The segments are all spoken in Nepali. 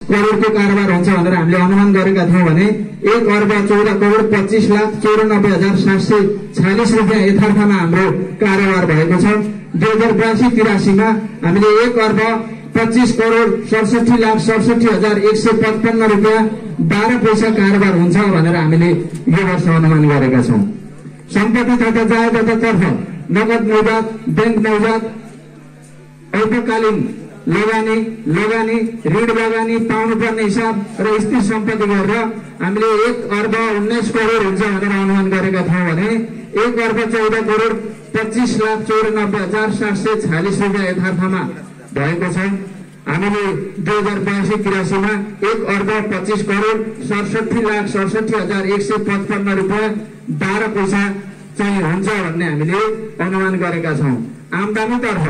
करोडको कारोबार हुन्छ भनेर हामीले अनुमान गरेका थियौँ भने 1,14,94,746 रुपियाँ यथार्थमा हाम्रो कारोबार भएको छ। 2082-83 हामीले 1,25,67,67,155 रुपियाँ 12 पैसा कारोबार हुन्छ भनेर हामीले यो वर्ष अनुमान गरेका छौँ। सम्पत्ति तथा जायदादतर्फ नगद नौजात, बैंक नौजात, अल्पकालीन लगानी, ऋण लगानी, पाउनुपर्ने हिसाब र स्थिर सम्पत्ति गरेर हामीले 1,19,00,00,000 हुन्छ भनेर अनुमान गरेका थियौँ भने 1,14,25,94,746 रुपियाँ यथार्थमा भएको छ। हामीले 2082-83 1,25,67,67,155 रुपियाँ 12 पैसा चाहिँ हुन्छ भन्ने हामीले अनुमान गरेका छौँ। आम्दानीतर्फ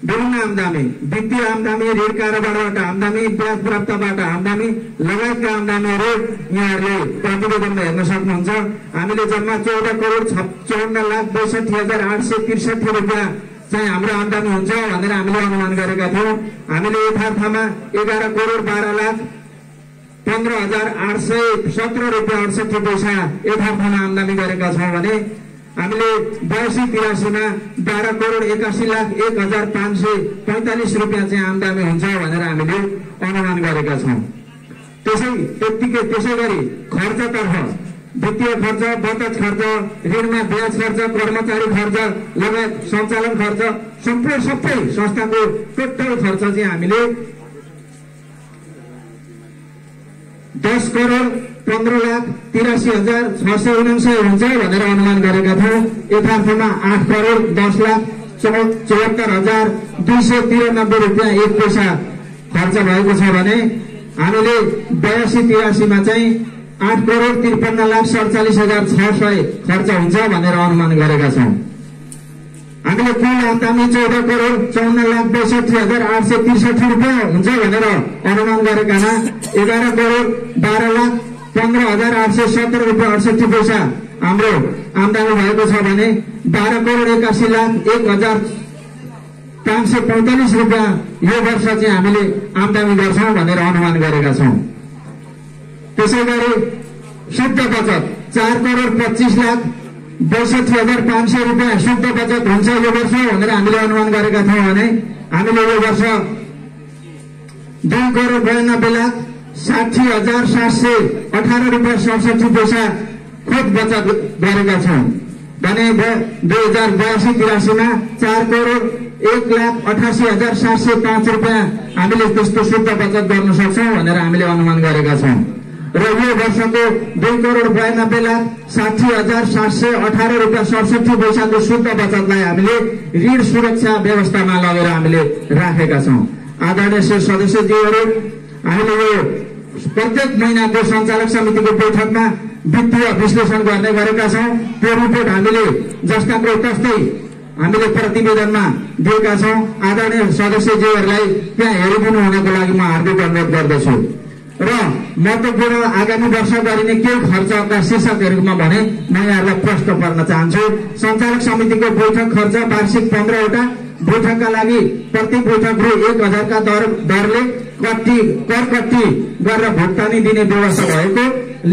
विभिन्न आम्दानी, वित्तीय आम्दानी, ऋण कारोबारबाट आम्दानी, ब्याज प्राप्तबाट आम्दानी लगायतका आम्दानीहरू यहाँहरूले प्रतिवेदनमा हेर्न सक्नुहुन्छ। हामीले जम्मा 14,54,62,863 रुपियाँ चाहिँ हाम्रो आम्दानी हुन्छ भनेर हामीले अनुमान गरेका थियौँ। हामीले यथार्थमा 11,12,15,817 रुपियाँ 68 पैसा यथार्थमा आम्दानी गरेका छौँ भने हामीले 82-83 12,81,01,545 रुपियाँ चाहिँ आम्दानी हुन्छ भनेर हामीले अनुमान गरेका छौँ। त्यसै गरी खर्चतर्फ वित्तीय खर्च, बचत खर्च, ऋणमा ब्याज खर्च, कर्मचारी खर्च लगायत सञ्चालन खर्च सबै संस्थाको टोटल खर्च चाहिँ हामीले 10,15,83,699 हुन्छ भनेर अनुमान गरेका थियौँ। यथार्थमा 8,10,74,293 रुपियाँ 1 पैसा खर्च भएको छ भने हामीले 82-83 चाहिँ 8,53,47,600 खर्च हुन्छ भनेर अनुमान गरेका छौँ। हामीले कुल आम्दानी 14,54,62,863 रुपियाँ हुन्छ भनेर अनुमान गरेकामा 11,12,15,817 रुपियाँ 68 पैसा हाम्रो आम्दानी भएको छ भने 12,81,01,545 रुपियाँ यो वर्ष चाहिँ हामीले आम्दानी गर्छौँ भनेर अनुमान गरेका छौँ। त्यसै गरी शुद्ध बचत 4,25,62,500 रुपियाँ शुद्ध बचत हुन्छ यो वर्ष भनेर हामीले अनुमान गरेका थियौँ भने हामीले यो वर्ष 2,92,60,718 रुपियाँ 67 पैसा खुद बचत गरेका छौँ भने 2082-83 4,01,88,705 रुपियाँ हामीले त्यस्तो शुद्ध बचत गर्न सक्छौँ भनेर हामीले अनुमान गरेका छौँ। र यो वर्षको 2,92,60,718 रुपियाँ 67 पैसाको शुद्ध बचतलाई हामीले ऋण सुरक्षा व्यवस्थामा लगेर हामीले राखेका छौँ। आदरणीय सदस्यज्यूहरू, हामीले यो प्रत्येक महिनाको सञ्चालक समितिको बैठकमा वित्तीय विश्लेषण गर्ने गरेका छौँ। त्यो रिपोर्ट हामीले जस्ताको तस्तै हामीले प्रतिवेदनमा दिएका छौँ। आदरणीय सदस्यज्यूहरूलाई त्यहाँ हेरिदिनु हुनको लागि म हार्दिक अनुरोध गर्दछु। र महत्त्वपूर्ण आगामी वर्ष गरिने केही खर्चका शीर्षकहरूमा भने म यहाँहरूलाई प्रश्न गर्न चाहन्छु। सञ्चालक समितिको बैठक खर्च वार्षिक 15 वटा बैठकका लागि प्रति बैठक रु 1,000 का दरले कर कट्टी गरेर भुक्तानी दिने व्यवस्था भएको,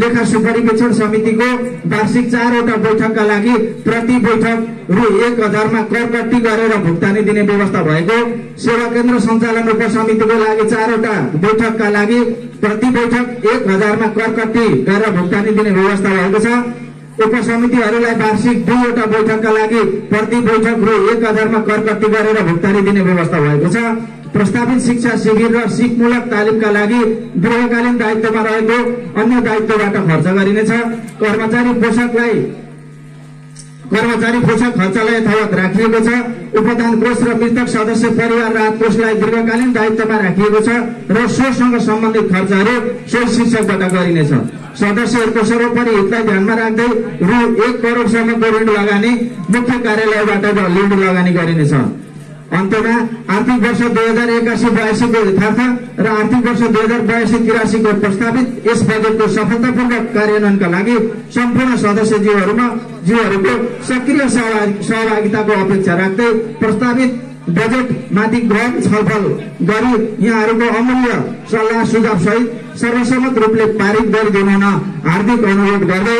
लेखा सुपरिवेक्षण समितिको वार्षिक 4 वटा बैठकका लागि प्रति बैठक रु 1,000 मा कर कट्टी गरेर भुक्तानी दिने व्यवस्था भएको, सेवा केन्द्र सञ्चालन उपसमितिको लागि 4 वटा बैठकका लागि प्रति बैठक 1,000 मा कर कट्टी गरेर भुक्तानी दिने व्यवस्था भएको छ। उपसमितिहरूलाई वार्षिक 2 वटा बैठकका लागि प्रति बैठक रु 1,000 मा कर कट्टी गरेर भुक्तानी दिने व्यवस्था भएको छ। प्रस्तावित शिक्षा शिविर र सिपमूलक तालिमका लागि दीर्घकालीन दायित्वमा रहेको अन्य दायित्वबाट खर्च गरिनेछ। कर्मचारी पोषक खर्चलाई यथावत राखिएको छ। उपदान कोष र मृतक सदस्य परिवार राहत कोषलाई दीर्घकालीन दायित्वमा राखिएको छ र सोसँग सम्बन्धित खर्चहरू सोही शीर्षकबाट गरिनेछ। सदस्यहरूको सर्वोपरि हितलाई ध्यानमा राख्दै रु 1 करोडसम्मको ऋण लगानी मुख्य कार्यालयबाट ऋण लगानी गरिनेछ। अन्तमा आर्थिक वर्ष 2081-82 को यथार्थ र आर्थिक वर्ष 2082-83 को प्रस्तावित यस बजेटको सफलतापूर्वक कार्यान्वयनका लागि सम्पूर्ण सदस्यज्यूहरूको सक्रिय सहभागिताको अपेक्षा राख्दै प्रस्तावित बजेटमाथि गहन छलफल गरी यहाँहरूको अमूल्य सल्लाह सुझाव सहित सर्वसम्मत रूपले पारित गरिदिनु हुन हार्दिक अनुरोध गर्दै